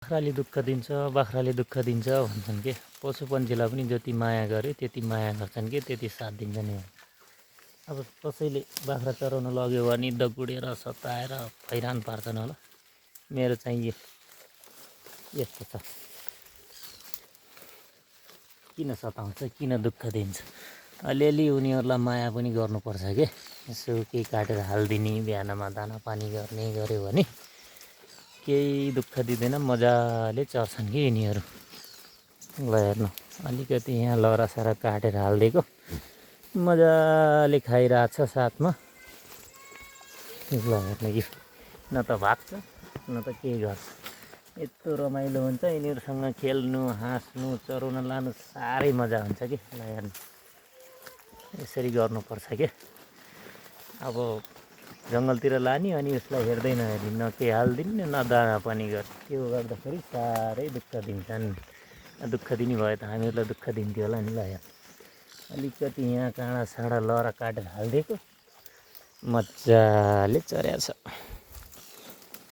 बाख्राले दुःख दिन्छ, बाख्राले दुःख दिन्छ भन्छन् के। पशुपन्छीलाई पनि जति माया गरे त्यति माया गर्छन् के, त्यति साथ दिन्छन्। अब कसैले बाख्रा चराउन लग्यो भने दगुडेर सताएर हैरान पार्छन् होला। मेरो चाहिँ यस्तो छ, किन सताउँछ, किन दुःख दिन्छ। अलिअलि उनीहरूलाई माया पनि गर्नुपर्छ के। यसो केही काटेर हालिदिने, बिहानमा दाना पानी गर्ने गऱ्यो भने केही दुःख दिँदैन, मजाले चर्छन् कि यिनीहरू। ल हेर्नु, अलिकति यहाँ लहरासारा काटेर हालिदिएको मजाले खाइरहेछ साथमा। ल हेर्नु, यो न त भाग्छ न त केही गर्छ। यस्तो रमाइलो हुन्छ यिनीहरूसँग खेल्नु, हाँस्नु, चराउन लानु साह्रै मजा हुन्छ कि। ल हेर्नु, यसरी गर्नुपर्छ के। अब जङ्गलतिर लाने अनि उसलाई हेर्दै नहेर्ने, न केही हालिदिने न दाना पानी गर्ने। त्यो गर्दाखेरि साह्रै दुःख दिन्छन्। दुःख दिने भए त हामीहरूलाई दुःख दिन्थ्यो होला नि। ल हेर, अलिकति यहाँ काँडा साँडा लहरा काटेर हालिदिएको मजाले चर्या छ।